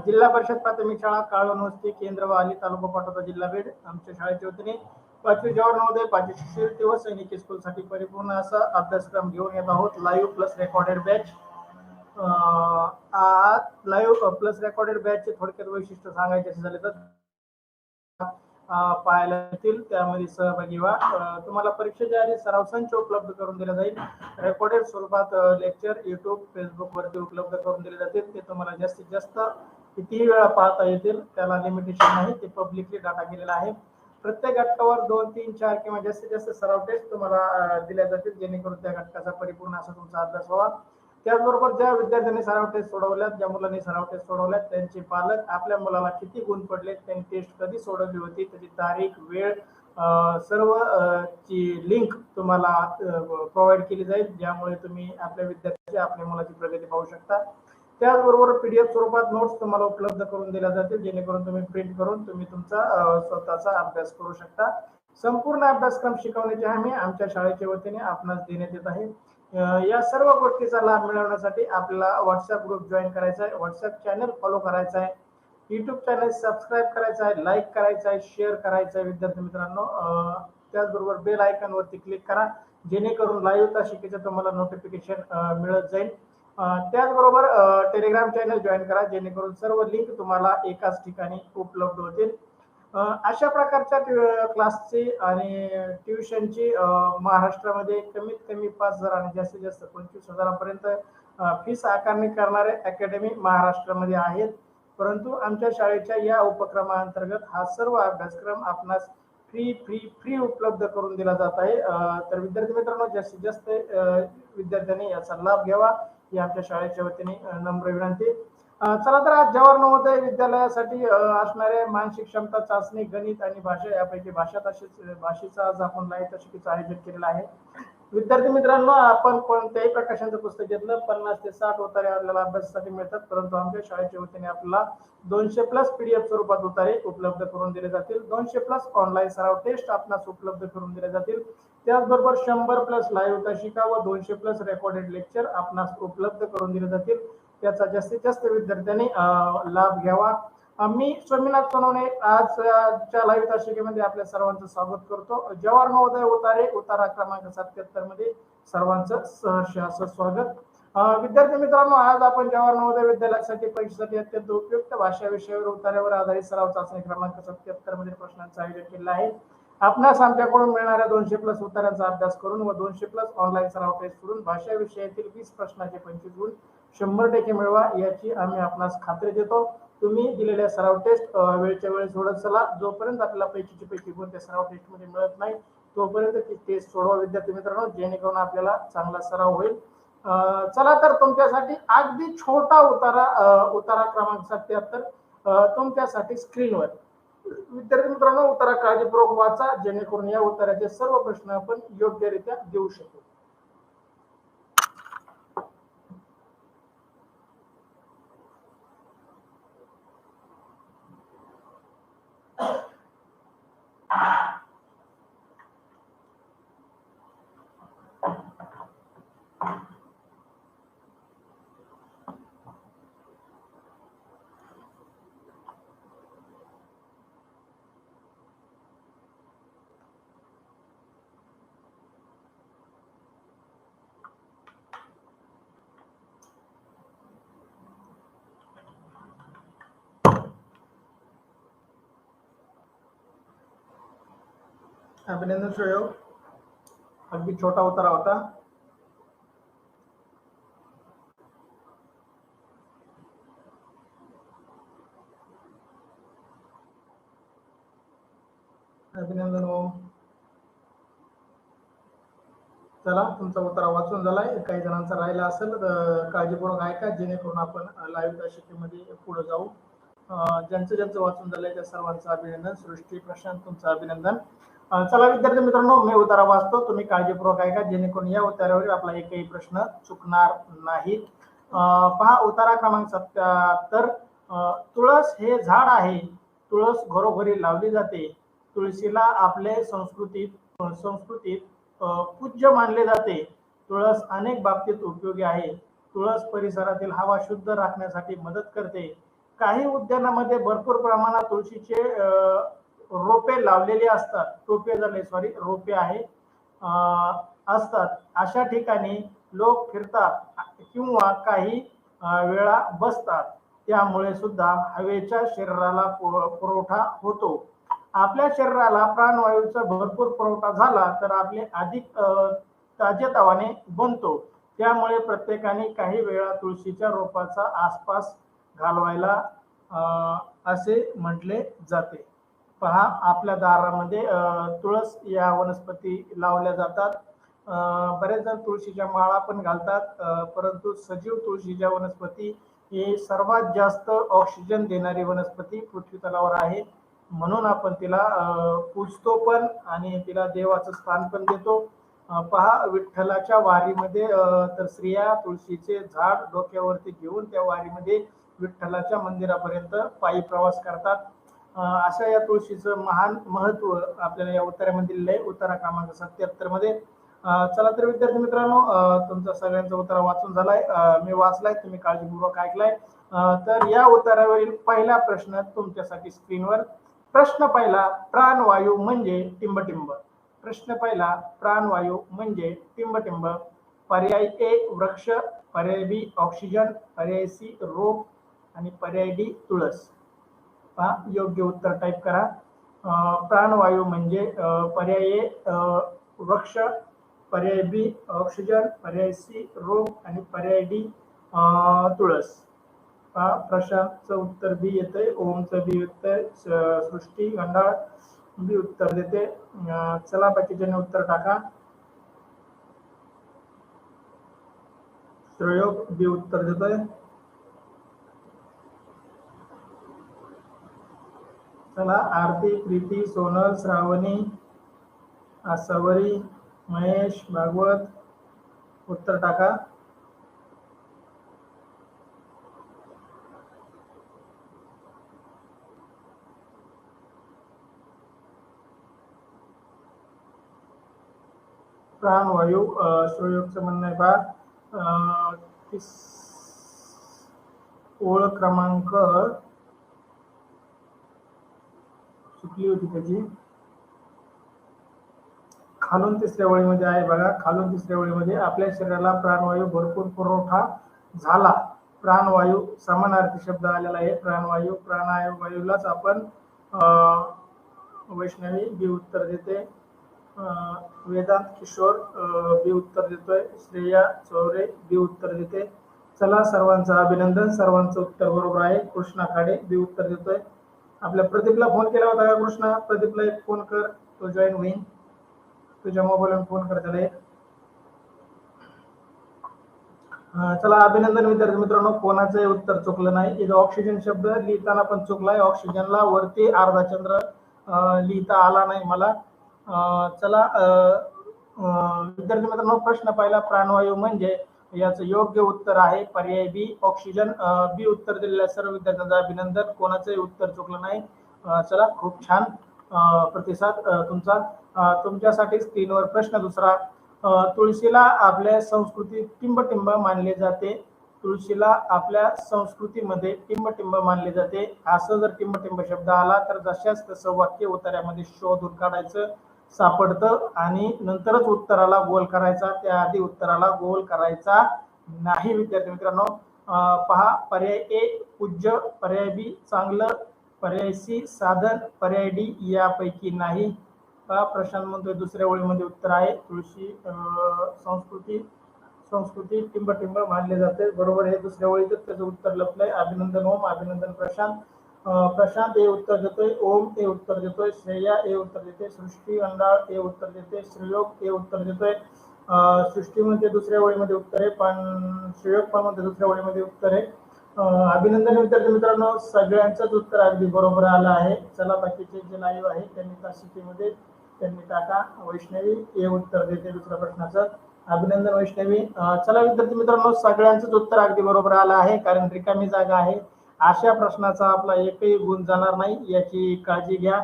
जिल्हा परिषद प्राथमिक शाळा काळवणवस्ती केंद्र वाली तालुका पाटोदा जिल्हा बीड आमच्या शाळेच्या वतीने 5वी जवाहर नवोदय 5वी शिष्यवृत्ती व सैनिकी स्कूल साठी परिपूर्ण असा अभ्यासक्रम घेऊन येत आहोत. Live plus recorded batch. Live plus recorded बॅचचे थोडक्यात वैशिष्ट्य सांगायचे झाले तर पाहायला येतील, त्यामध्ये सहभागी व्हा. तुम्हाला परीक्षेच्या आधी सराव संच उपलब्ध करून दिला जाईल. रेकॉर्डेड स्वरूपात लेक्चर युट्यूब फेसबुक वरती उपलब्ध करून दिले जातील. ते तुम्हाला जास्तीत जास्त कितीही वेळा पाहता येतील, त्याला लिमिटेशन नाही. ते पब्लिकली डाटा केलेला आहे. प्रत्येक घटकावर 2, 3, 4 किंवा जास्तीत जास्त सराव टेस्ट तुम्हाला दिल्या जातील, जेणेकरून त्या घटकाचा परिपूर्ण असा तुमचा अभ्यास व्हावा. त्याचबरोबर ज्या विद्यार्थ्यांनी सराव टेस्ट सोडवल्यात, ज्या मुलांनी सराव टेस्ट सोडवल्यात, त्यांचे पालक आपल्या मुलाला किती गुण पडले, त्यांनी टेस्ट कधी सोडवली होती, त्याची तारीख, वेळ, सर्व ची लिंक तुम्हाला प्रोव्हाइड केली जाईल, ज्यामुळे तुम्ही आपल्या विद्यार्थ्याची आपल्या मुलाची प्रगती पाहू शकता. त्याचबरोबर पीडीएफ स्वरूपात नोट्स तुम्हाला उपलब्ध करून दिल्या जातील, जेणेकरून तुम्ही प्रिंट करून तुम्ही तुमचा स्वतःचा अभ्यास करू शकता. संपूर्ण अभ्यासक्रम शिकवण्याची हमी आमच्या शाळेच्या वतीने आपणास देण्यात येत आहे. या सर्व गोष्टीचा लाभ मिळवण्यासाठी आपल्याला व्हॉट्सअप ग्रुप जॉईन करायचा आहे, व्हॉट्सअप चॅनल फॉलो करायचा आहे, युट्यूब चॅनल सबस्क्राईब करायचा आहे, लाईक करायचा आहे, शेअर करायचा आहे विद्यार्थी मित्रांनो. त्याचबरोबर बेल आयकॉन वरती क्लिक करा, जेणेकरून लाईव्ह तासिकेचं तुम्हाला नोटिफिकेशन मिळत जाईल. त्याचबरोबर टेलिग्राम चॅनल जॉईन करा, जेणेकरून सर्व लिंक तुम्हाला एकाच ठिकाणी उपलब्ध होतील. अशा प्रकारच्या क्लासची आणि ट्युशनची महाराष्ट्रामध्ये कमीत कमी 5,000 आणि जास्तीत जास्त 25,000 पर्यंत फीस आकारणी करणारे अकॅडमी महाराष्ट्रामध्ये आहेत. परंतु आमच्या शाळेच्या या उपक्रमाअंतर्गत हा सर्व अभ्यासक्रम आपणास फ्री उपलब्ध करून दिला जात आहे. तर विद्यार्थी मित्रांनो, जास्तीत जास्त विद्यार्थ्यांनी याचा लाभ घ्यावा ही आमच्या शाळेच्या वतीने नम्र विनंती. चला तर आज जवाहर नवोदय विद्यालयासाठी असणारे मानसिक क्षमता चाचणी, गणित आणि भाषा यापैकी भाषेचा आज आपण लाईव्ह तासिकेचं आयोजन केलेलं आहे. विद्यार्थी मित्रांनो, आपण कोणत्याही प्रकाशनचं पुस्तक घेतलं 50 ते 60 उतारे आपल्याला अभ्यासासाठी मिळतात, परंतु आमच्या शाळेच्या वतीने आपल्याला 200+ पीडीएफ स्वरूपात उतारे उपलब्ध करून दिले जातील. 200+ ऑनलाईन सराव टेस्ट आपणास उपलब्ध करून दिले जातील. त्याचबरोबर 100+ लाईव्ह तासिका व 200+ रेकॉर्डेड लेक्चर आपणास उपलब्ध करून दिले जातील. त्याचा जास्तीत जास्त विद्यार्थ्यांनी लाभ घ्यावा. मी स्वामीनाथ सोनवणे आजच्या लाईव्ह तासिकेमध्ये आपल्या सर्वांचं स्वागत करतो. जवाहर नवोदय उतारा क्रमांक 77 मध्ये सर्वांचं सहर्ष स्वागत. विद्यार्थी मित्रांनो, आज आपण जवाहर नवोदय विद्यालयासाठी परीक्षेसाठी अत्यंत उपयुक्त भाषा विषयावर उतार्यावर आधारित सराव चाचणी क्रमांक 77 मध्ये प्रश्नांचं आयोजन केलं आहे. आपणास आमच्याकडून मिळणाऱ्या 200+ उत्तरांचा अभ्यास करून व 200+ ऑनलाईन सराव टेस्ट करून भाषा विषयातील 20 प्रश्नाचे 25 गुण 100% मिळवा याची आम्ही आपणास खात्री देतो. तुम्ही दिलेल्या सराव टेस्ट वेळच्या वेळी सोडत चला. जोपर्यंत आपल्याला पैकी गुण त्या सराव टेस्ट मध्ये मिळत नाही तोपर्यंत ती टेस्ट सोडवा विद्यार्थी मित्रांनो, जेणेकरून आपल्याला चांगला सराव होईल. चला तर तुमच्यासाठी अगदी छोटा उतारा क्रमांक 77 तुमच्यासाठी स्क्रीनवर. विद्यार्थी मित्रांनो, उतारा काळजीपूर्वक वाचा, जेणेकरून या उताराचे सर्व प्रश्न आपण योग्यरित्या देऊ शकू. अभिनंदन श्रेयो, अगदी छोटा उतारा होता. अभिनंदन हो. चला, तुमचा उत्तर वाचून झालाय. काही जणांचा राहिला असेल तर काळजीपूर्वक ऐका, जेणेकरून आपण लाईव्ह तासिकेमध्ये पुढे जाऊ. ज्यांचं वाचून झालंय त्या सर्वांचं अभिनंदन. सृष्टी, प्रशांत, तुमचं अभिनंदन. चला विद्यार्थी मित्रांनो, मी उतारा वाचतो, तुम्ही काळजीपूर्वक ऐका, जेणेकरून या उतारावर आपला एकही प्रश्न चुकणार नाही. पहा, उतारा क्रमांक 77. तुळस हे झाड आहे, तुळस घरोघरी लावली जाते, तुळशीला आपले संस्कृतीत पूज्य मानले जाते. तुळस अनेक बाबतीत उपयोगी आहे. तुळस परिसरातील हवा शुद्ध राखण्यासाठी मदत करते. काही उद्यानामध्ये भरपूर प्रमाणात तुळशीचे रोपे लावलेले असतात, टोपे झाले सॉरी रोपे आहे असतात. अशा ठिकाणी लोक फिरतात किंवा काही वेळा बसतात. त्यामुळे सुद्धा हवेच्या शरीराला पुरवठा होतो. आपल्या शरीराला प्राणवायूचा भरपूर पुरवठा झाला तर आपले अधिक ताजेतवाने बनतो. त्यामुळे प्रत्येकाने काही वेळा तुळशीच्या रोपाचा आसपास घालवायला असे म्हटले जाते. पहा आपल्या दारामध्ये तुळस या वनस्पती लावल्या जातात. बरेच जण तुळशीच्या माळा पण घालतात, परंतु सजीव तुळशीच्या वनस्पती ही सर्वात जास्त ऑक्सिजन देणारी वनस्पती पृथ्वी तलावर आहे. म्हणून आपण तिला पूजतो पण आणि तिला देवाचं स्थान पण देतो. पहा विठ्ठलाच्या वारीमध्ये तर स्त्रिया तुळशीचे झाड डोक्यावरती घेऊन त्या वारीमध्ये विठ्ठलाच्या मंदिरापर्यंत पायी प्रवास करतात. अशा या तुळशीचं महान महत्व आपल्याला या उत्तरामध्ये दिलेलं आहे, उत्तरा क्रमांक 77 मध्ये. चला तर विद्यार्थी मित्रांनो, तुमचा सगळ्यांचा उत्तर वाचून झालाय, मी वाचलाय, तुम्ही काळजीपूर्वक ऐकलाय. तर या उत्तरावरील पहिला प्रश्न तुमच्यासाठी स्क्रीनवर. प्रश्न पहिला, प्राणवायू म्हणजे टिंबटिंब. प्रश्न पहिला, प्राणवायू म्हणजे टिंबटिंब. पर्याय ए वृक्ष, पर्याय बी ऑक्सिजन, पर्याय सी रोप आणि पर्याय डी तुळस. पहा योग्य उत्तर टाईप करा. प्राणवायू म्हणजे पर्याय ए वृक्ष, पर्याय बी ऑक्सिजन, पर्याय सी रोप आणि पर्याय डी तुळस. पहा प्रशांतचं उत्तर बी येतंय, ओमचं बी येतंय, सृष्टी गंडाळ बी उत्तर देते. चला बाकीच्याने उत्तर टाका. प्रयोग बी उत्तर देतोय. चला आरती, प्रीती, सोनल, श्रावणी, आसावरी, महेश, भागवत उत्तर टाका. प्राणवायू श्रेयोगचं म्हणणं आहे बा. ओळ क्रमांक चुकली होती त्याची, खालून तिसऱ्या ओळीमध्ये आहे बघा. खालून तिसऱ्या ओळीमध्ये आपल्या शरीराला प्राणवायू भरपूर पुरवठा झाला. प्राणवायू समानार्थी शब्द आलेला आहे. प्राणवायू, प्राणवायूलाच आपण वैष्णवी बी उत्तर देते. वेदांत किशोर बी उत्तर देतोय. श्रेया चौरे बी उत्तर देते. चला सर्वांचं अभिनंदन, सर्वांचं उत्तर बरोबर आहे. कृष्णा खाडे बी उत्तर देतोय. आपल्या प्रदीपला फोन केला होता का कृष्णा? प्रदीपला एक फोन कर, तो जॉईन होईल. तुझ्या मोबाईलवर फोन कर त्याला एक. चला अभिनंदन विद्यार्थी मित्रांनो, कोणाचंही उत्तर चुकलं नाही. इथं ऑक्सिजन शब्द लिहिताना पण चुकलाय. ऑक्सिजनला वरती अर्धा चंद्र लिहिता आला नाही मला. चला विद्यार्थी मित्रांनो, प्रश्न पहिला प्राणवायू म्हणजे याचं योग्य उत्तर आहे पर्याय बी ऑक्सिजन. बी उत्तर दिलेल्या सर्व विद्यार्थ्यांचं अभिनंदन, कोणाचंही उत्तर चुकलं नाही. चला खूप छान प्रतिसाद तुमचा. तुमच्यासाठी स्क्रीनवर प्रश्न दुसरा. तुळशीला आपल्या संस्कृतीत टिंबटिंब मानले जाते. तुळशीला आपल्या संस्कृतीमध्ये टिंबटिंब मानले जाते. असं जर टिंबटिंब शब्द आला तर जशाच तसं वाक्य उत्तरामध्ये शोधून काढायचं, सापडतं आणि नंतरच उत्तराला गोल करायचा, त्याआधी उत्तराला गोल करायचा नाही. विद्यार्थी मित्रांनो पहा, पर्याय ए पूज्य, पर्याय बी चांगलं, पर्याय सी साधन, पर्याय डी यापैकी नाही. प्रशांत म्हणतोय दुसऱ्या ओळीमध्ये उत्तर आहे तुळशी संस्कृती टिंबटिंब मानले जाते. बरोबर आहे, दुसऱ्या ओळीतच त्याचं उत्तर लपलंय. अभिनंदन ओम, अभिनंदन प्रशांत. प्रशांत हे उत्तर देतोय, ओम हे उत्तर देतोय, श्रेया हे उत्तर देते, सृष्टी अंडाळ हे उत्तर देते, श्रेयोग हे उत्तर देतोय. सृष्टी म्हणते दुसऱ्या ओळीमध्ये उत्तर आहे, पण श्रेयोग पण म्हणते दुसऱ्या ओळीमध्ये उत्तर आहे. अभिनंदन विद्यार्थी मित्रांनो, सगळ्यांचंच उत्तर अगदी बरोबर आलं आहे. चला बाकीचे जे लाईव्ह आहे त्यांनी तासिकेमध्ये त्यांनी टाका. वैष्णवी हे उत्तर देते दुसऱ्या प्रश्नाचं. अभिनंदन वैष्णवी. चला विद्यार्थी मित्रांनो, सगळ्यांचंच उत्तर अगदी बरोबर आलं आहे, कारण रिकामी जागा आहे. अशा प्रश्नाचा आपला एकही गुण जाणार नाही याची काळजी घ्या.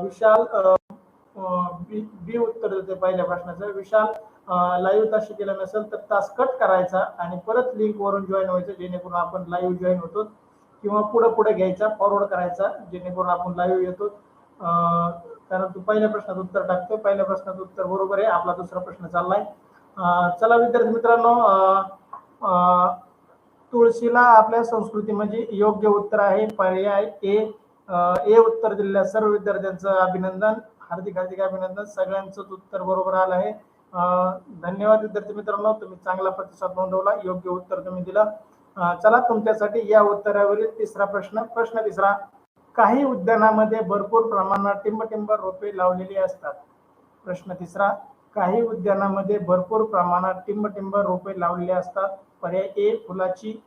विशाल बी उत्तर देते पहिल्या प्रश्नाचं. विशाल लाईव्ह तास केला नसेल तर तास कट करायचा आणि परत लिंक वरून जॉईन व्हायचं, जेणेकरून आपण लाईव्ह जॉईन होतो. किंवा पुढे पुढे घ्यायचा, फॉरवर्ड करायचा, जेणेकरून आपण लाईव्ह येतो. कारण तू पहिल्या प्रश्नाचं उत्तर टाकतो. पहिल्या प्रश्नाचं उत्तर बरोबर आहे. आपला दुसरा प्रश्न चाललाय. चला विद्यार्थी मित्रांनो, तुळशीला आपल्या संस्कृतीमध्ये योग्य उत्तर आहे पर्याय ए. ए उत्तर दिलेल्या सर्व विद्यार्थ्यांचं अभिनंदन, हार्दिक हार्दिक अभिनंदन. सगळ्यांचं उत्तर बरोबर आलं आहे. धन्यवाद विद्यार्थी मित्रांनो, तुम्ही चांगला प्रतिसाद नोंदवला, योग्य उत्तर तुम्ही दिलं. चला तुमच्यासाठी या उत्तरावरील तिसरा प्रश्न. प्रश्न तिसरा, काही उद्यानामध्ये भरपूर प्रमाणात टिंबटिंब रोपे लावलेली असतात. प्रश्न तिसरा, काही उद्यानामध्ये भरपूर प्रमाणात टिंबटिंब रोपे लावलेली असतात. पर्याय ए फुलाची,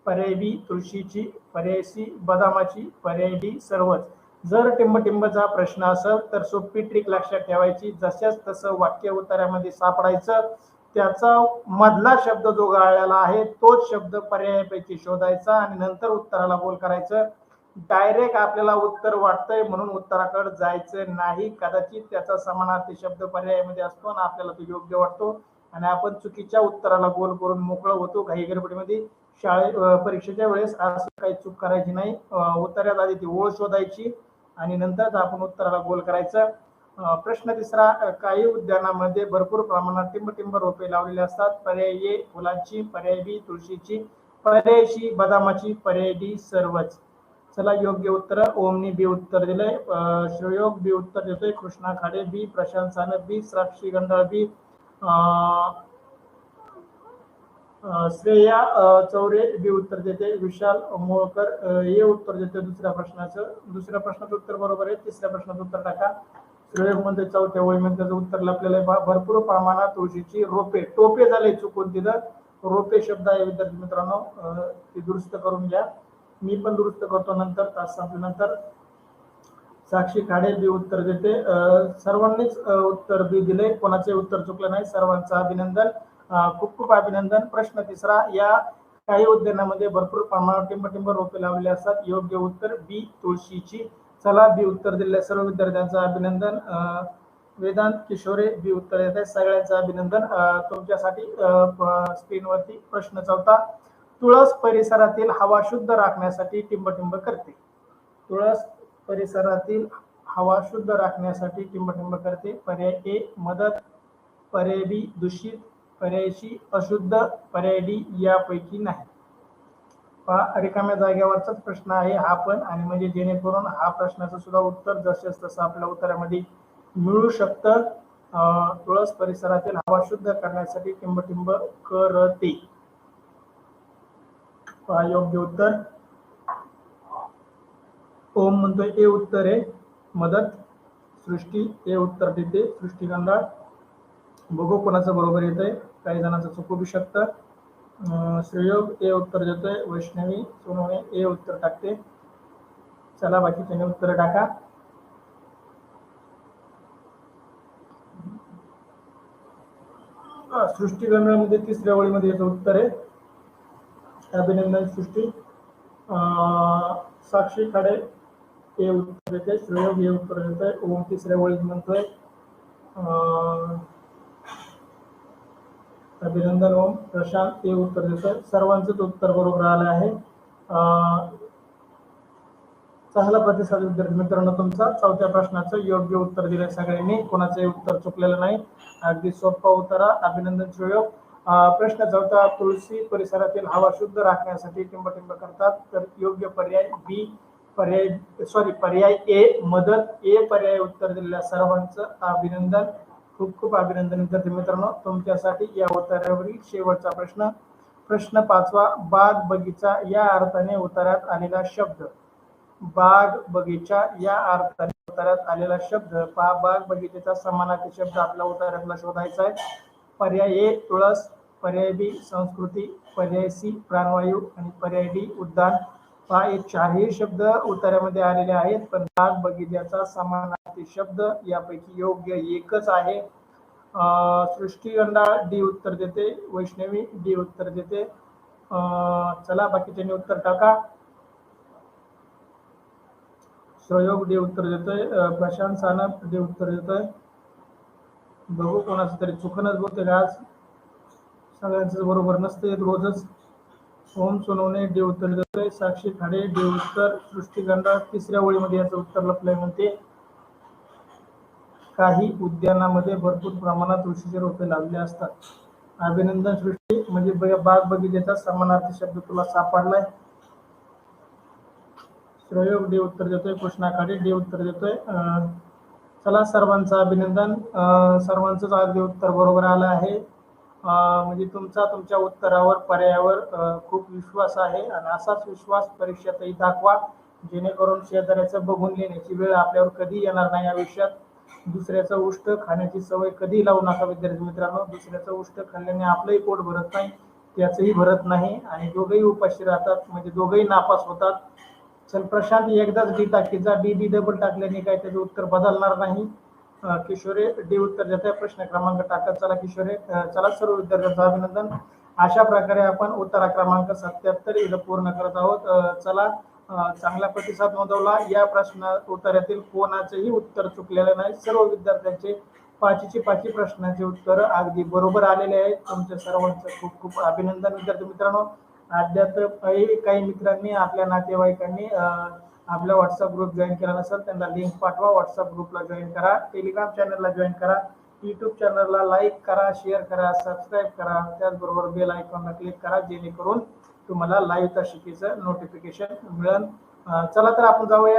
पर्याय बी तुळशीची, पर्याय सी बदामाची, पर्याय डी सर्वच. जर टिंबटिंबचा प्रश्न असेल तर सोपी ट्रिक लक्षात ठेवायची, जशाच तसं वाक्य उत्तरामध्ये सापडायचं, त्याचा मधला शब्द जो गाळलेला आहे तोच शब्द पर्यायापैकी शोधायचा आणि नंतर उत्तराला गोल करायचं. डायरेक्ट आपल्याला उत्तर वाटतंय म्हणून उत्तराकडे जायचं नाही. कदाचित त्याचा समानार्थी शब्द पर्यायामध्ये असतो आणि आपल्याला तो योग्य वाटतो आणि आपण चुकीच्या उत्तराला गोल करून मोकळं होतो घाई गडबडीमध्ये. परीक्षेच्या वेळेस असं काही चूक करायची नाही. उत्तरात आधी ती ओळ शोधायची आणि नंतर आपण उत्तराला गोल करायचं. प्रश्न तिसरा, काही उद्यानामध्ये भरपूर प्रमाणात टिंबटिंब रोपे लावलेले असतात. पर्याय ए फुलांची, पर्याय बी तुळशीची, पर्याय सी बदामाची, पर्याय डी सर्वच. चला योग्य उत्तर. ओमनी बी उत्तर दिलंय, श्रेयोग बी उत्तर देतोय, कृष्णा खाडे बी, प्रशांत सानप बी, साक्षी गंडाळ बी, श्रेया चौरे बी उत्तर देते, विशाल मोळकर हे उत्तर देते दुसऱ्या प्रश्नाचं उत्तर बरोबर आहे. तिसऱ्या प्रश्नाचं उत्तर टाका. श्रेयोग मध्ये चौथ्या ओळीमध्ये त्याचं उत्तर लपलेलं आहे. भरपूर प्रमाणात तुळशीची रोपे, टोपे झाले चुकून, तिथं रोपे शब्द आहे विद्यार्थी मित्रांनो, ते दुरुस्त करून घ्या. मी पण दुरुस्त करतो नंतर, तास संपल्यानंतर. साक्षी खाडे बी उत्तर देते. सर्वांनीच उत्तर बी दिले, कोणाचे उत्तर चुकलं नाही, सर्वांचं अभिनंदन, खूप खूप अभिनंदन. प्रश्न तिसरा, या काही उद्यानामध्ये भरपूर प्रमाणात टिंबटिंब रोपे लावलेले असतात. योग्य उत्तर बी तुळशीची. चला बी उत्तर दिलेल्या सर्व विद्यार्थ्यांचं अभिनंदन. वेदांत किशोरे बी उत्तर देत आहे, सगळ्यांचं अभिनंदन. तुमच्यासाठी स्क्रीनवरती प्रश्न चौथा, तुळस परिसरातील हवा शुद्ध राखण्यासाठी टिंबटिंब करते. तुळस परिसरातील हवा शुद्ध राखण्यासाठी टिंबटिंब करते. पर्याय ए मदत, पर्याय बी दूषित, पर्याय सी अशुद्ध, पर्याय डी यापैकी नाही. रिकाम्या जागेवरचाच प्रश्न आहे हा पण, आणि म्हणजे जेणेकरून हा प्रश्नाचं सुद्धा उत्तर जसंच तसं आपल्या उत्तरामध्ये मिळू शकतं. तुळस परिसरातील हवा शुद्ध करण्यासाठी टिंबटिंब करते. योग्य उत्तर ओम म्हणतोय ए उत्तर आहे मदत. सृष्टी ए उत्तर देते, सृष्टी गंगाळ. बघू कोणाचं बरोबर येत आहे, काही जणांचं चुकू बी शकतं. श्रेयोग ए उत्तर देतोय, वैष्णवी सोनवणे ए उत्तर टाकते. चला बाकीच्याने उत्तर टाका. सृष्टी गंगाळमध्ये तिसऱ्या ओळीमध्ये याचं उत्तर आहे. अभिनंदन सृष्टी. साक्षी खाडे हे उत्तर देते, श्रेयोग हे उत्तर देतोय, ओम तिसऱ्या ओळीत म्हणतोय. अभिनंदन ओम. प्रशांत हे उत्तर देतोय, सर्वांचंच उत्तर बरोबर आलं आहे. चांगला प्रतिसाद विद्यार्थी मित्रांनो तुमचा. चौथ्या प्रश्नाचं योग्य उत्तर दिलंय सगळ्यांनी, कोणाचंही उत्तर चुकलेलं नाही. अगदी सोपा उत्तर. अभिनंदन श्रेयोग. प्रश्न चौथा, तुळशी परिसरातील हवा शुद्ध राखण्यासाठी टिंबटिंब करतात. तर योग्य पर्याय बी, पर्याय ए मदत. ए पर्याय उत्तर दिलेल्या सर्वांचं अभिनंदन, खूप खूप अभिनंदन विद्यार्थी मित्रांनो तुमच्यासाठी. या उत्तरावरील शेवटचा प्रश्न. प्रश्न पाचवा, बाग बगीचा या अर्थाने उत्तरात आलेला शब्द. बाग बगीचा या अर्थाने उत्तरात आलेला शब्द. बाग बगीचेचा समानार्थी शब्द आपल्या उत्तरातला शोधायचा आहे. पर्याय ए तुळस, पर्याय बी संस्कृती, पर्याय सी प्राणवायू आणि पर्याय डी उद्यान. हे चारही शब्द उत्तरामध्ये आलेले आहेत, पण बाग बगीच्याचा समानार्थी शब्द यापैकी योग्य एकच आहे. सृष्टी गंडाळ डी उत्तर देते, वैष्णवी डी उत्तर देते. चला बाकीच्यांनी उत्तर टाका. सहयोग डी उत्तर देतोय, प्रशांत सानप डी उत्तर देतोय. बघू कोणाचं तरी चुकणच बोलतोय आज, सगळ्यांचं बरोबर नसते रोजच. ओम सोनवणे डी उत्तर देतोय. साक्षी खाडे डी उत्तर. सृष्टी गंडा तिसऱ्या ओळीमध्ये याचं उत्तर लपलंय म्हणते. काही उद्यानामध्ये भरपूर प्रमाणात तुळशीचे रोपे लावलेले असतात. अभिनंदन सृष्टी, म्हणजे बाग बगीचेचा समानार्थी शब्द तुला सापडलाय. प्रयोग डी उत्तर देतोय. कृष्णा खाडे डी उत्तर देतोय. चला सर्वांचं अभिनंदन. सर्वांचंच अगदी उत्तर बरोबर आलं आहे. म्हणजे तुमचा तुमच्या उत्तरावर पर्यायावर खूप विश्वास आहे आणि असाच विश्वास परीक्षेतही दाखवा, जेणेकरून शेजाऱ्याचं बघून लिहिण्याची वेळ आपल्यावर कधी येणार नाही आयुष्यात. दुसऱ्याचं उष्ट खाण्याची सवय कधी लावू नका विद्यार्थी मित्रांनो. दुसऱ्याचं उष्ट खाल्ल्याने आपलंही पोट भरत नाही, त्याचंही भरत नाही आणि दोघंही उपाशी राहतात, म्हणजे दोघंही नापास होतात. चल प्रशांत, एकदाच डी टाकीचा, डी डी डबल टाकल्याने काय त्याचं उत्तर बदलणार नाही. किशोरे डी उत्तर देत आहे. प्रश्न क्रमांक टाकत चला किशोरे. चला सर्व विद्यार्थ्यांचं अभिनंदन. अशा प्रकारे आपण उत्तरा क्रमांक 77 इथं पूर्ण करत आहोत. चला, चांगला प्रतिसाद नोंदवला. या प्रश्न उत्तरातील कोणाचंही उत्तर चुकलेलं नाही. सर्व विद्यार्थ्यांचे पाचीचे पाची प्रश्नाचे उत्तर अगदी बरोबर आलेले आहेत. तुमच्या सर्वांचं खूप खूप अभिनंदन विद्यार्थी मित्रांनो. अद्याप काही मित्रांनी आपल्या नातेवाईकांनी आपला व्हॉट्सअप ग्रुप जॉईन केला नसेल, त्यांना लिंक पाठवा. व्हॉट्सअप ग्रुपला जॉईन करा, टेलिग्राम चॅनलला जॉईन करा, यूट्यूब चॅनलला लाईक करा, शेअर करा, सबस्क्राईब करा. त्याचबरोबर बेल आयकॉनला क्लिक करा, जेणेकरून तुम्हाला लाईव्ह तासिकेचं नोटिफिकेशन मिळेल. चला तर आपण जाऊया